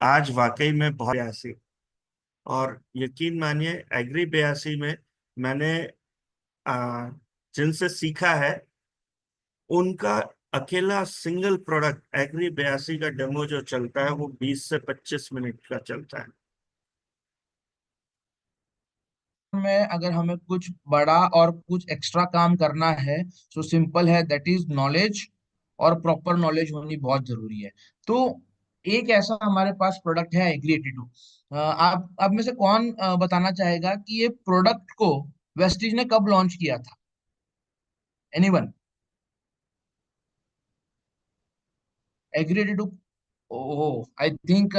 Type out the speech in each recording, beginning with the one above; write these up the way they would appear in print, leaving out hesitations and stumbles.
आज वाकई में बहुत बयासी। और यकीन मानिए एग्री बयासी में मैंने आ, जिनसे सीखा है उनका अकेला सिंगल प्रोडक्ट एग्री बयासी का डेमो जो चलता है वो 20 से 25 मिनट का चलता है। में अगर हमें कुछ बड़ा और कुछ एक्स्ट्रा काम करना है, तो सिंपल है, दैट इज नॉलेज। और प्रॉपर नॉलेज होनी बहुत जरूरी है। तो एक ऐसा हमारे पास प्रोडक्ट है एग्री 82। आप में से कौन बताना चाहेगा कि ये प्रोडक्ट को वेस्टीज ने कब लॉन्च किया था? Anyone? Agree 82। Oh, I think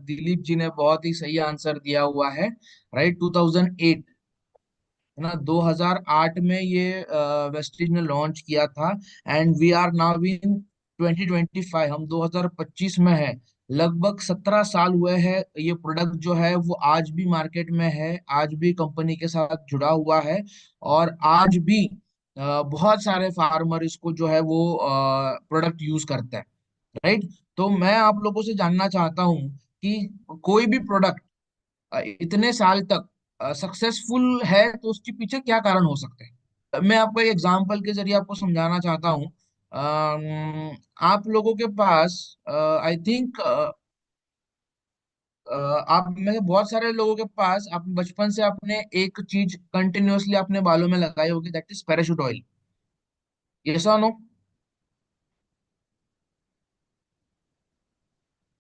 Dilip ji ने बहुत ही सही आंसर दिया हुआ है। राइट, 2008, है ना, 2008 में ये वेस्टीज ने लॉन्च किया था। And we are now in 2025, हम 2025 में है। लगभग 17 साल हुए हैं। ये प्रोडक्ट जो है वो आज भी मार्केट में है, आज भी कंपनी के साथ जुड़ा हुआ है। और आज भी बहुत सारे फार्मर इसको जो है वो प्रोडक्ट यूज करते हैं। राइट। तो मैं आप लोगों से जानना चाहता हूँ कि कोई भी प्रोडक्ट इतने साल तक सक्सेसफुल है तो उसके पीछे क्या कारण हो सकते हैं? मैं आपको एक एग्जांपल के जरिए आपको समझाना चाहता हूँ। आप लोगों के पास आई थिंक आप में से बहुत सारे लोगों के पास, आप बचपन से आपने एक चीज कंटिन्यूअसली अपने बालों में लगाई होगी, दैट इज पैराशूट ऑयल। ये नो?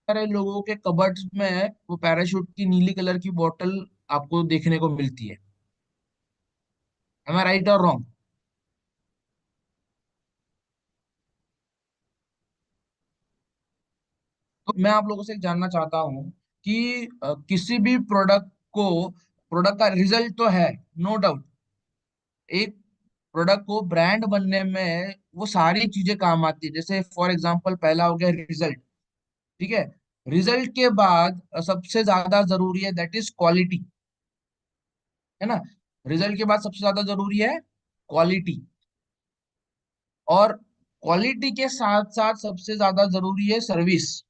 सारे लोगों के कबर्ड्स में वो पैराशूट की नीली कलर की बोतल आपको देखने को मिलती है। एम आई राइट और रॉन्ग? तो मैं आप लोगों से जानना चाहता हूँ कि किसी भी प्रोडक्ट का रिजल्ट तो है, नो डाउट। एक प्रोडक्ट को ब्रांड बनने में वो सारी चीजें काम आती है। जैसे फॉर एग्जांपल पहला हो गया रिजल्ट। ठीक है। रिजल्ट के बाद सबसे ज्यादा जरूरी है दैट इज क्वालिटी, है ना। रिजल्ट के बाद सबसे ज्यादा जरूरी है क्वालिटी। और क्वालिटी के साथ साथ सबसे ज्यादा जरूरी है सर्विस।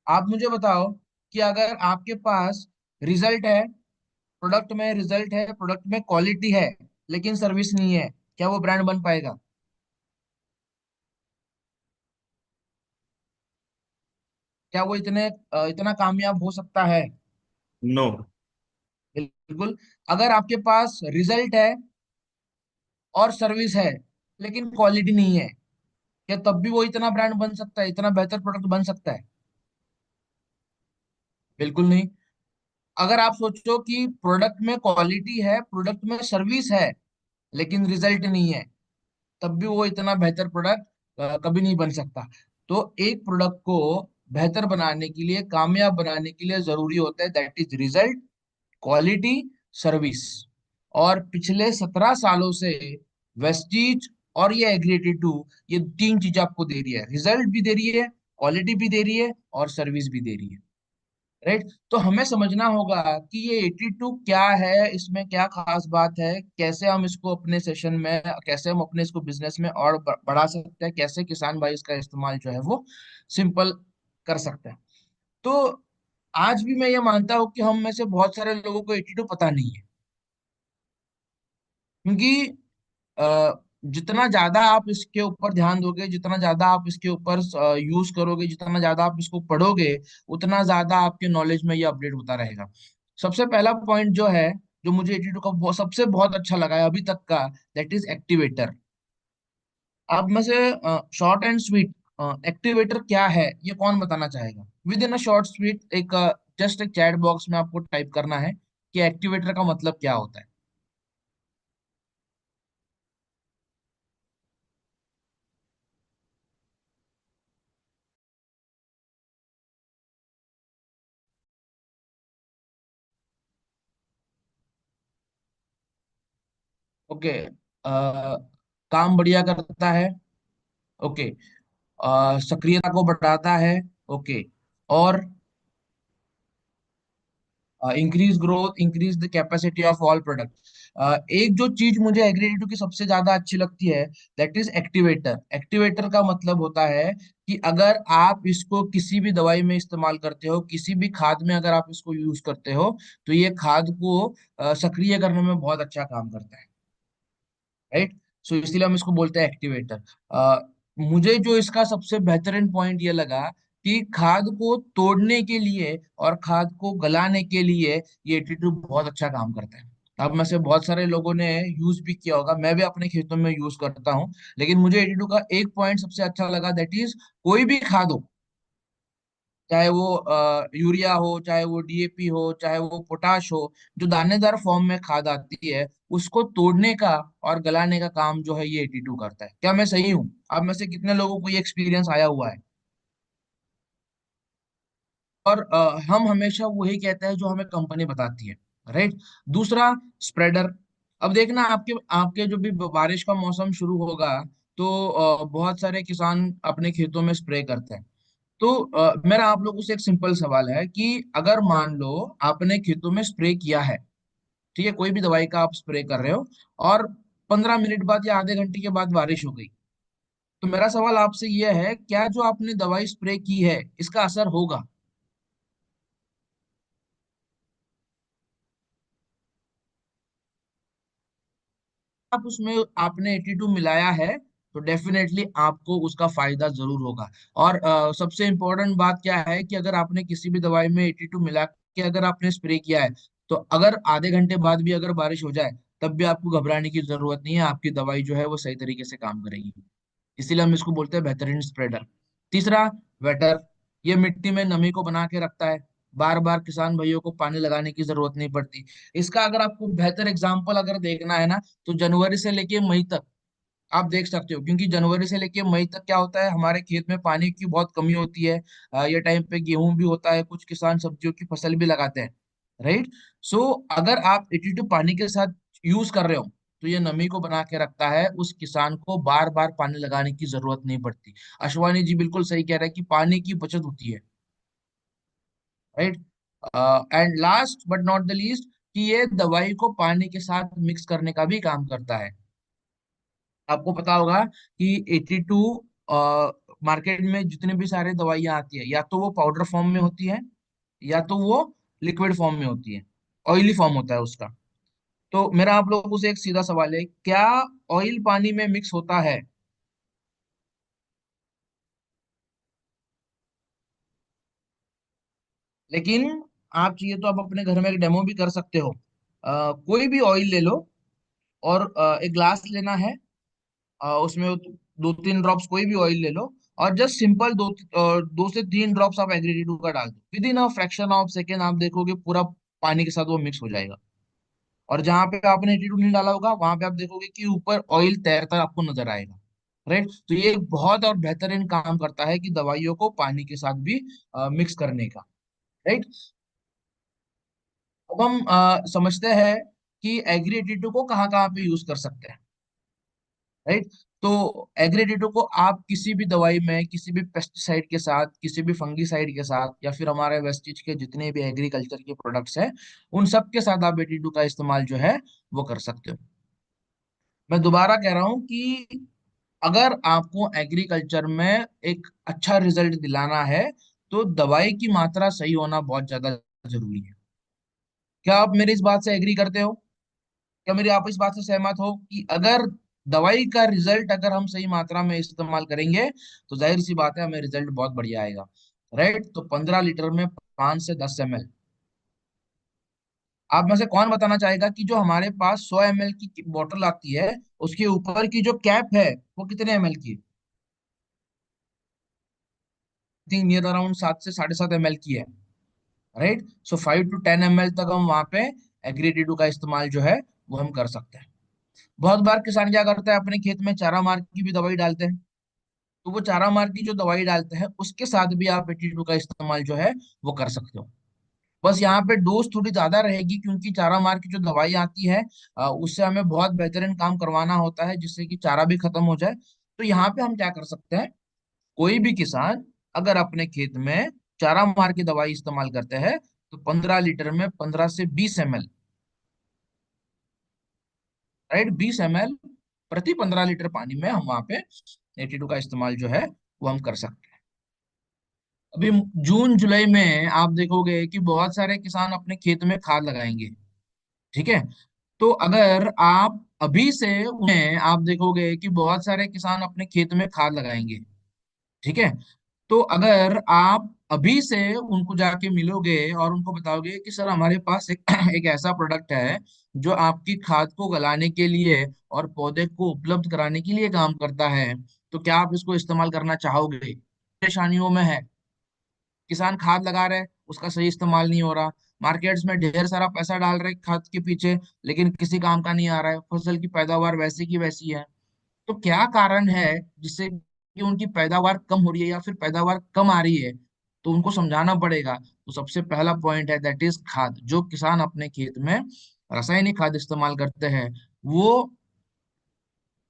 आप मुझे बताओ कि अगर आपके पास रिजल्ट है, प्रोडक्ट में रिजल्ट है, प्रोडक्ट में क्वालिटी है, लेकिन सर्विस नहीं है, क्या वो ब्रांड बन पाएगा? क्या वो इतना कामयाब हो सकता है? नो। बिल्कुल। अगर आपके पास रिजल्ट है और सर्विस है लेकिन क्वालिटी नहीं है, क्या तब भी वो इतना ब्रांड बन सकता है, इतना बेहतर प्रोडक्ट बन सकता है? बिल्कुल नहीं। अगर आप सोचो कि प्रोडक्ट में क्वालिटी है, प्रोडक्ट में सर्विस है, लेकिन रिजल्ट नहीं है, तब भी वो इतना बेहतर प्रोडक्ट कभी नहीं बन सकता। तो एक प्रोडक्ट को बेहतर बनाने के लिए, कामयाब बनाने के लिए जरूरी होता है that is result, quality, service. और पिछले 17 सालों से वेस्टीज और ये एग्री 2 ये तीन चीजें आपको दे रही है, रिजल्ट भी दे रही है, क्वालिटी भी दे रही है, और सर्विस भी दे रही है। राइट। तो हमें समझना होगा कि ये 82 क्या है, इसमें क्या खास बात है, कैसे हम इसको अपने सेशन में, कैसे हम अपने इसको बिजनेस में और बढ़ा सकते हैं, कैसे किसान भाई इसका इस्तेमाल जो है वो सिंपल कर सकते हैं। तो आज भी मैं ये मानता हूँ कि हम में से बहुत सारे लोगों को 82 पता नहीं है। क्योंकि अ, जितना ज्यादा आप इसके ऊपर ध्यान दोगे, जितना ज्यादा आप इसके ऊपर यूज करोगे, जितना ज्यादा आप इसको पढ़ोगे, उतना ज्यादा आपके नॉलेज में ये अपडेट होता रहेगा। सबसे पहला पॉइंट जो है, जो मुझे 82 का सबसे बहुत अच्छा लगा है अभी तक का, दैट इज एक्टिवेटर। आप में से शॉर्ट एंड स्वीट, एक्टिवेटर क्या है ये कौन बताना चाहेगा? With in a short sweet, एक जस्ट एक चैट बॉक्स में आपको टाइप करना है कि एक्टिवेटर का मतलब क्या होता है। ओके। काम बढ़िया करता है। ओके। सक्रियता को बढ़ाता है। ओके। और increase growth, increase the capacity of all product. एक जो चीज मुझे एग्रीडेटिव की सबसे ज्यादा अच्छी लगती है, दैट इज एक्टिवेटर। एक्टिवेटर का मतलब होता है कि अगर आप इसको किसी भी दवाई में इस्तेमाल करते हो, किसी भी खाद में अगर आप इसको यूज करते हो, तो ये खाद को सक्रिय करने में बहुत अच्छा काम करता है। राइट। सो इसीलिए हम इसको बोलते हैं एक्टिवेटर। मुझे जो इसका सबसे बेहतरीन पॉइंट ये लगा कि खाद को तोड़ने के लिए और खाद को गलाने के लिए ये एटीट्यूड बहुत अच्छा काम करता है। अब में से बहुत सारे लोगों ने यूज भी किया होगा, मैं भी अपने खेतों में यूज करता हूँ। लेकिन मुझे एटीट्यूड का एक पॉइंट सबसे अच्छा लगा, दैट इज कोई भी खाद हो, चाहे वो यूरिया हो, चाहे वो डीएपी हो, चाहे वो पोटाश हो, जो दानेदार फॉर्म में खाद आती है, उसको तोड़ने का और गलाने का काम जो है ये 82 करता है। क्या मैं सही हूँ? आप में से कितने लोगों को ये एक्सपीरियंस आया हुआ है? और हम हमेशा वही कहते हैं जो हमें कंपनी बताती है। राइट। दूसरा, स्प्रेडर। अब देखना, आपके आपके जो भी बारिश का मौसम शुरू होगा, तो बहुत सारे किसान अपने खेतों में स्प्रे करते हैं। तो मेरा आप लोगों से एक सिंपल सवाल है कि अगर मान लो आपने खेतों में स्प्रे किया है, ठीक है, कोई भी दवाई का आप स्प्रे कर रहे हो, और 15 मिनट बाद या आधे घंटे के बाद बारिश हो गई, तो मेरा सवाल आपसे यह है, क्या जो आपने दवाई स्प्रे की है इसका असर होगा? आप उसमें आपने 82 मिलाया है, तो डेफिनेटली आपको उसका फायदा जरूर होगा। और सबसे इम्पोर्टेंट बात क्या है कि अगर आपने किसी भी दवाई में 82 मिला के अगर आपने स्प्रे किया है, तो अगर आधे घंटे बाद भी अगर बारिश हो जाए, तब भी आपको घबराने की जरूरत नहीं है, आपकी दवाई जो है वो सही तरीके से काम करेगी। इसीलिए हम इसको बोलते हैं बेहतरीन स्प्रेडर। तीसरा, वेटर। ये मिट्टी में नमी को बना के रखता है, बार बार किसान भाइयों को पानी लगाने की जरूरत नहीं पड़ती। इसका अगर आपको बेहतर एग्जांपल अगर देखना है ना, तो जनवरी से लेके मई तक आप देख सकते हो, क्योंकि जनवरी से लेके मई तक क्या होता है, हमारे खेत में पानी की बहुत कमी होती है। ये टाइम पे गेहूं भी होता है, कुछ किसान सब्जियों की फसल भी लगाते हैं। राइट। सो अगर आप 82 पानी के साथ यूज कर रहे हो, तो ये नमी को बना के रखता है, उस किसान को बार बार पानी लगाने की जरूरत नहीं पड़ती। अश्वानी जी बिल्कुल सही कह रहे हैं कि पानी की बचत होती है। Right. And last but not the least, कि ये दवाई को पानी के साथ मिक्स करने का भी काम करता है। आपको पता होगा कि 82 मार्केट में जितने भी सारे दवाइयाँ आती है, या तो वो पाउडर फॉर्म में होती है, या तो वो लिक्विड फॉर्म में होती है, ऑयली फॉर्म होता है उसका। तो मेरा आप लोगों से एक सीधा सवाल है, क्या ऑयल पानी में मिक्स होता है? लेकिन आप चाहिए तो आप अपने घर में एक डेमो भी कर सकते हो। कोई भी ऑयल ले लो, और एक ग्लास लेना है, उसमें 2-3 ड्रॉप्स कोई भी ऑयल ले लो, और जस्ट सिंपल 2 से 3 ड्रॉप्स आप एग्रीडेटिव का डाल दो, with in a fraction of second आप देखोगे पूरा पानी के साथ वो मिक्स हो जाएगा। और जहां पे आपने एटीट्यूड नहीं डाला होगा, वहां पे आप देखोगे कि ऊपर ऑयल तैरता आपको नजर आएगा। राइट। तो ये एक बहुत और बेहतरीन काम करता है कि दवाइयों को पानी के साथ भी मिक्स करने का। राइट। अब हम समझते हैं कि एग्री एटीट्यूड को कहाँ कहाँ पे यूज कर सकते हैं। राइट। तो एग्रीडेटो को आप किसी भी दवाई में, किसी भी पेस्टिसाइड के साथ, किसी भी फंगीसाइड के साथ, या फिर हमारे वेस्टेज के जितने भी एग्रीकल्चर के प्रोडक्ट्स हैं, उन सब के साथ आप एटीटू का इस्तेमाल जो है वो कर सकते हो। मैं दोबारा कह रहा हूँ कि अगर आपको एग्रीकल्चर में एक अच्छा रिजल्ट दिलाना है, तो दवाई की मात्रा सही होना बहुत ज्यादा जरूरी है। क्या आप मेरी इस बात से एग्री करते हो? क्या मेरी आप इस बात से सहमत हो कि अगर दवाई का रिजल्ट अगर हम सही मात्रा में इस्तेमाल करेंगे, तो जाहिर सी बात है हमें रिजल्ट बहुत बढ़िया आएगा। राइट। तो 15 लीटर में 5 से 10 ml। आप में से कौन बताना चाहेगा कि जो हमारे पास 100 ml की बोतल आती है, उसके ऊपर की जो कैप है वो कितने एमएल की है? थिंक नियर अराउंड 7 से 7.5 ml की है। राइट। सो 5 to 10 ml तक हम वहां पे एग्रीडेटू का इस्तेमाल जो है वो हम कर सकते हैं। बहुत बार किसान क्या करता है, अपने खेत में चारा मार की भी दवाई डालते हैं। तो वो चारा मार की जो दवाई डालते हैं, उसके साथ भी आप 82 का इस्तेमाल जो है वो कर सकते हो। बस यहाँ पे डोज थोड़ी ज्यादा रहेगी, क्योंकि चारा मार की जो दवाई आती है, उससे हमें बहुत बेहतरीन काम करवाना होता है, जिससे कि चारा भी खत्म हो जाए। तो यहाँ पे हम क्या कर सकते हैं, कोई भी किसान अगर अपने खेत में चारा मार की दवाई इस्तेमाल करते हैं, तो 15 लीटर में 15 से 20 ml, राइट, 20 ml प्रति 15 लीटर पानी में हम वहां पे 82 का इस्तेमाल जो है वो हम कर सकते हैं। अभी जून जुलाई में आप देखोगे कि बहुत सारे किसान अपने खेत में खाद लगाएंगे, ठीक है। तो अगर आप अभी से उन्हें, आप देखोगे कि बहुत सारे किसान अपने खेत में खाद लगाएंगे, ठीक है। तो अगर आप अभी से उनको जाके मिलोगे और उनको बताओगे कि सर हमारे पास एक एक ऐसा प्रोडक्ट है जो आपकी खाद को गलाने के लिए और पौधे को उपलब्ध कराने के लिए काम करता है, तो क्या आप इसको इस्तेमाल करना चाहोगे? परेशानियों में है, किसान खाद लगा रहे, उसका सही इस्तेमाल नहीं हो रहा, मार्केट्स में ढेर सारा पैसा डाल रहे खाद के पीछे, लेकिन किसी काम का नहीं आ रहा है, फसल की पैदावार वैसी की वैसी है। तो क्या कारण है जिससे कि उनकी पैदावार कम हो रही है या फिर पैदावार कम आ रही है? तो उनको समझाना पड़ेगा। तो सबसे पहला पॉइंट है दैट इज खाद। जो किसान अपने खेत में रासायनिक खाद इस्तेमाल करते हैं, वो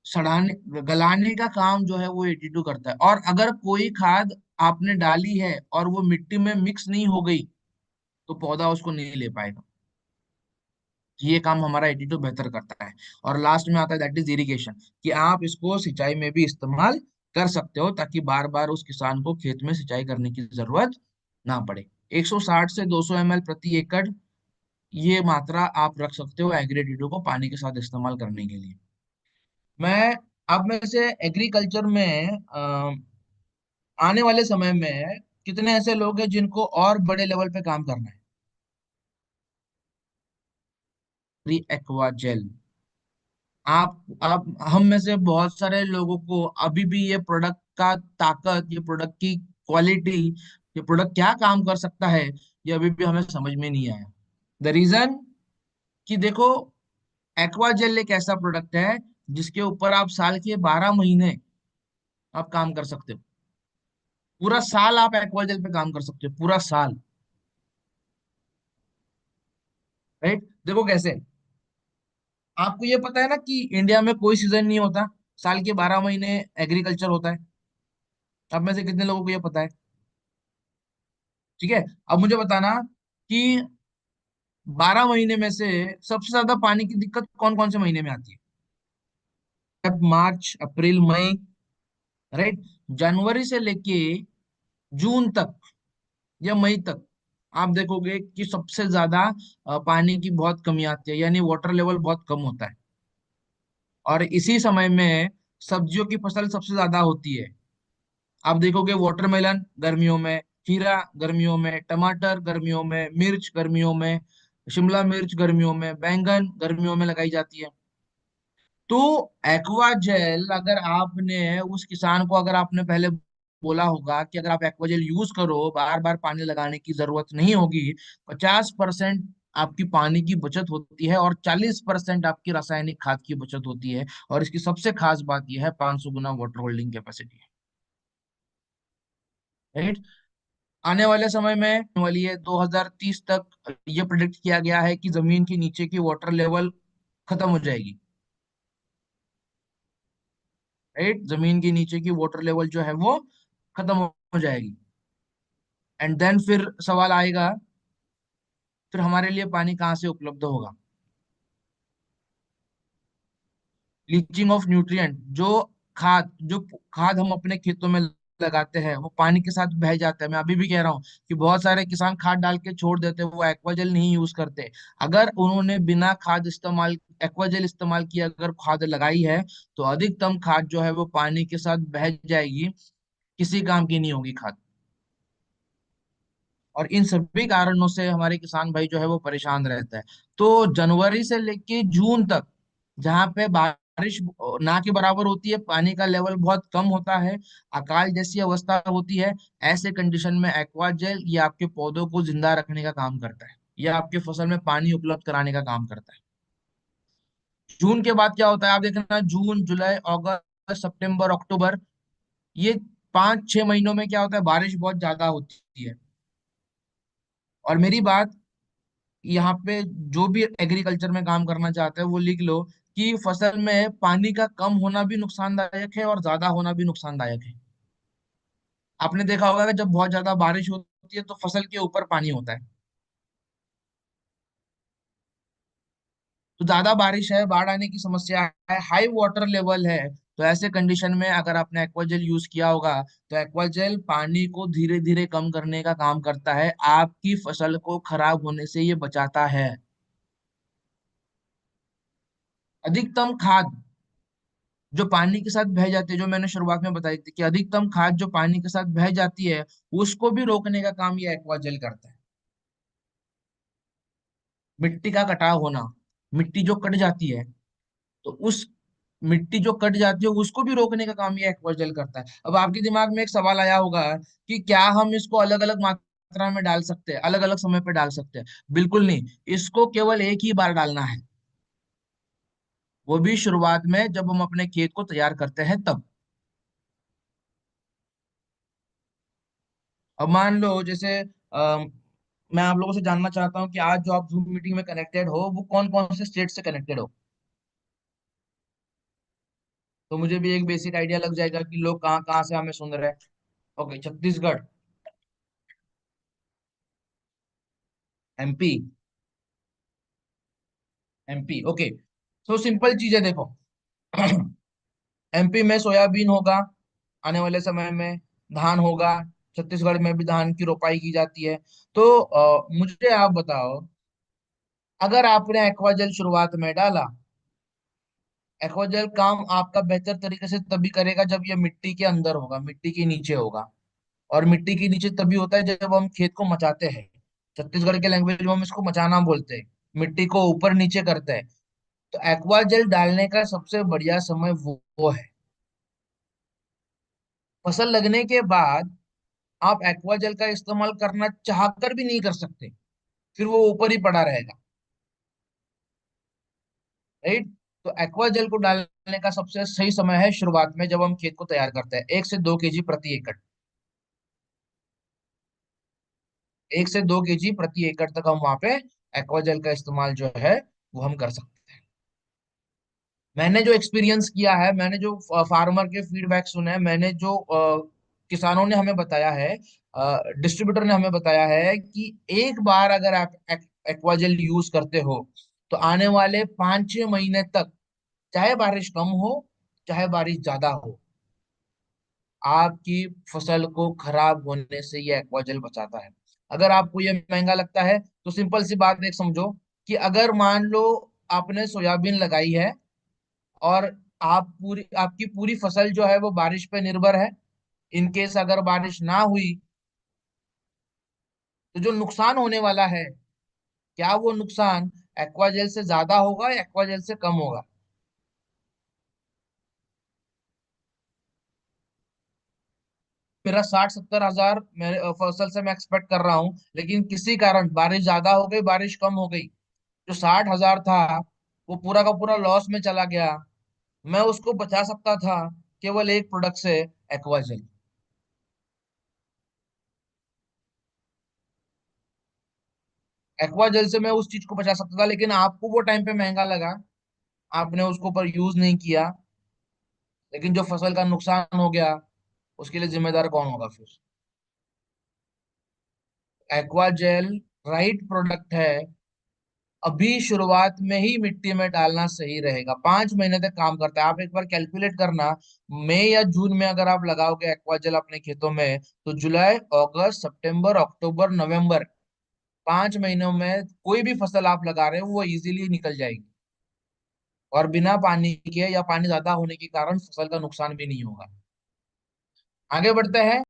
सड़ाने गलाने का काम जो है वो 82 करता है। और अगर कोई खाद आपने डाली है और वो मिट्टी में मिक्स नहीं हो गई, तो पौधा उसको नहीं ले पाएगा। ये काम हमारा 82 बेहतर करता है। और लास्ट में आता है दैट इज इरिगेशन, कि आप इसको सिंचाई में भी इस्तेमाल कर सकते हो, ताकि बार बार उस किसान को खेत में सिंचाई करने की जरूरत ना पड़े। 160 से 200 ml प्रति एकड़, ये मात्रा आप रख सकते हो एग्री 82 को पानी के साथ इस्तेमाल करने के लिए। मैं अब में से एग्रीकल्चर में आने वाले समय में कितने ऐसे लोग हैं जिनको और बड़े लेवल पे काम करना है? Aqua jail. आप हम में से बहुत सारे लोगों को अभी भी ये प्रोडक्ट का ताकत, ये प्रोडक्ट की क्वालिटी, ये प्रोडक्ट क्या काम कर सकता है, ये अभी भी हमें समझ में नहीं आया। द रीजन कि देखो, एक्वा जेल एक ऐसा प्रोडक्ट है जिसके ऊपर आप साल के 12 महीने आप काम कर सकते हो। पूरा साल आप एक्वा जेल पे काम कर सकते हो, पूरा साल, राइट। देखो कैसे, आपको ये पता है ना कि इंडिया में कोई सीजन नहीं होता, साल के 12 महीने एग्रीकल्चर होता है। अब में से कितने लोगों को ये पता है? ठीक है। अब मुझे बताना कि 12 महीने में से सबसे ज्यादा पानी की दिक्कत कौन कौन से महीने में आती है? अब मार्च अप्रैल मई, राइट। जनवरी से लेके जून तक या मई तक आप देखोगे कि सबसे ज्यादा पानी की बहुत कमी आती है, यानी वाटर लेवल बहुत कम होता है। और इसी समय में सब्जियों की फसल सबसे ज्यादा होती है। आप देखोगे वाटरमेलन गर्मियों में, खीरा गर्मियों में, टमाटर गर्मियों में, मिर्च गर्मियों में, शिमला मिर्च गर्मियों में, बैंगन गर्मियों में लगाई जाती है। तो एक्वा जेल, अगर आपने उस किसान को, अगर आपने पहले बोला होगा कि अगर आप एक्वा जेल यूज करो, बार बार पानी लगाने की जरूरत नहीं होगी, 50% आपकी पानी की बचत होती है और 40% आपकी रासायनिक खाद की बचत होती है। और इसकी सबसे खास बात यह है 500 गुना वाटर होल्डिंग कैपेसिटी है। आने वाले समय में वाली है 2030 तक, ये प्रिडिक्ट किया गया है कि जमीन के नीचे की वाटर लेवल खत्म हो जाएगी, राइट। जमीन के नीचे की वाटर लेवल जो है वो खत्म हो जाएगी। एंड देन फिर सवाल आएगा, फिर हमारे लिए पानी कहाँ से उपलब्ध होगा? लीचिंग ऑफ न्यूट्रिएंट, जो खाद हम अपने खेतों में लगाते हैं वो पानी के साथ बह जाता है। मैं अभी भी कह रहा हूँ कि बहुत सारे किसान खाद डाल के छोड़ देते हैं, वो एक्वाजेल नहीं यूज करते। अगर उन्होंने बिना खाद इस्तेमाल, एक्वाजेल इस्तेमाल किए अगर खाद लगाई है, तो अधिकतम खाद जो है वो पानी के साथ बह जाएगी, किसी काम की नहीं होगी खाद। और इन सभी कारणों से हमारे किसान भाई जो है वो परेशान रहता है। तो जनवरी से लेके जून तक, जहाँ पे बारिश ना के बराबर होती है, पानी का लेवल बहुत कम होता है, अकाल जैसी अवस्था होती है, ऐसे कंडीशन में एक्वा जेल ये आपके पौधों को जिंदा रखने का काम करता है, या आपके फसल में पानी उपलब्ध कराने का काम करता है। जून के बाद क्या होता है आप देखना, जून जुलाई अगस्त सितंबर अक्टूबर, ये 5-6 महीनों में क्या होता है, बारिश बहुत ज्यादा होती है। और मेरी बात यहाँ पे, जो भी एग्रीकल्चर में काम करना चाहते हैं वो लिख लो कि फसल में पानी का कम होना भी नुकसानदायक है और ज्यादा होना भी नुकसानदायक है। आपने देखा होगा कि जब बहुत ज्यादा बारिश होती है तो फसल के ऊपर पानी होता है, तो ज्यादा बारिश है, बाढ़ आने की समस्या है, हाई वाटर लेवल है, तो ऐसे कंडीशन में अगर आपने एक्वाजेल यूज किया होगा, तो एक्वाजेल पानी को धीरे धीरे कम करने का काम करता है, आपकी फसल को खराब होने से ये बचाता है। अधिकतम खाद जो पानी के साथ बह जाती है, जो मैंने शुरुआत में बताई थी कि अधिकतम खाद जो पानी के साथ बह जाती है, उसको भी रोकने का काम ये एक्वाजेल करता है। मिट्टी का कटाव होना, मिट्टी जो कट जाती है, तो उस मिट्टी जो कट जाती है उसको भी रोकने का काम ये एक्वाजेल करता है। अब आपके दिमाग में एक सवाल आया होगा कि क्या हम इसको अलग अलग मात्रा में डाल सकते हैं, अलग अलग समय पे डाल सकते हैं? बिल्कुल नहीं, इसको केवल एक ही बार डालना है, वो भी शुरुआत में जब हम अपने खेत को तैयार करते हैं तब। अब मान लो जैसे मैं आप लोगों से जानना चाहता हूँ कि आज जो आप जूम मीटिंग में कनेक्टेड हो वो कौन कौन से स्टेट से कनेक्टेड हो, तो मुझे भी एक बेसिक आइडिया लग जाएगा कि लोग कहाँ कहाँ से हमें सुन रहे हैं। Okay, Chhattisgarh, MP, MP, okay. तो सिंपल चीज है, देखो। एमपी में सोयाबीन होगा आने वाले समय में, धान होगा, छत्तीसगढ़ में भी धान की रोपाई की जाती है। तो मुझे आप बताओ, अगर आपने एक्वाजल शुरुआत में डाला, एक्वाजल काम आपका बेहतर तरीके से तभी करेगा जब ये मिट्टी के अंदर होगा, मिट्टी के नीचे होगा। और मिट्टी के नीचे तभी होता है जब हम खेत को मचाते हैं। छत्तीसगढ़ के लैंग्वेज में हम इसको मचाना बोलते हैं, मिट्टी को ऊपर नीचे करते हैं। तो एक्वा जेल डालने का सबसे बढ़िया समय वो है। फसल लगने के बाद आप एक्वा जेल का इस्तेमाल करना चाहकर भी नहीं कर सकते, फिर वो ऊपर ही पड़ा रहेगा। राइट। तो एक्वा जेल को डालने का सबसे सही समय है शुरुआत में, जब हम खेत को तैयार करते हैं, 1 से 2 केजी प्रति एकड़। 1 से 2 केजी प्रति एकड़ तक हम वहां पे एक्वा जेल का इस्तेमाल जो है वो हम कर सकते हैं। मैंने जो एक्सपीरियंस किया है, मैंने जो फार्मर के फीडबैक सुने हैं, मैंने जो किसानों ने हमें बताया है, डिस्ट्रीब्यूटर ने हमें बताया है कि एक बार अगर आप एक्वाजेल यूज करते हो, तो आने वाले 5-6 महीने तक, चाहे बारिश कम हो चाहे बारिश ज्यादा हो, आपकी फसल को खराब होने से ये एक्वाजेल बचाता है। अगर आपको ये महंगा लगता है, तो सिंपल सी बात एक समझो कि अगर मान लो आपने सोयाबीन लगाई है, और आपकी पूरी फसल जो है वो बारिश पे निर्भर है, इनकेस अगर बारिश ना हुई, तो जो नुकसान होने वाला है, क्या वो नुकसान एक्वाजेल से ज्यादा होगा या एक्वाजेल से कम होगा? मेरा 60-70 हजार मेरे फसल से मैं एक्सपेक्ट कर रहा हूँ, लेकिन किसी कारण बारिश ज्यादा हो गई, बारिश कम हो गई, जो 60 हजार था वो पूरा का पूरा लॉस में चला गया। मैं उसको बचा सकता था केवल एक प्रोडक्ट से, एक्वाजेल। एक्वाजेल से मैं उस चीज को बचा सकता था, लेकिन आपको वो टाइम पे महंगा लगा, आपने उसको पर यूज नहीं किया, लेकिन जो फसल का नुकसान हो गया उसके लिए जिम्मेदार कौन होगा फिर? एक्वाजेल राइट प्रोडक्ट है, अभी शुरुआत में ही मिट्टी में डालना सही रहेगा, 5 महीने तक काम करता है। आप एक बार कैलकुलेट करना, मई या जून में अगर आप लगाओगे एक्वाजेल अपने खेतों में, तो जुलाई, अगस्त, सितंबर, अक्टूबर, नवंबर, 5 महीनों में कोई भी फसल आप लगा रहे हो वो इजीली निकल जाएगी, और बिना पानी के या पानी ज्यादा होने के कारण फसल का नुकसान भी नहीं होगा। आगे बढ़ते हैं।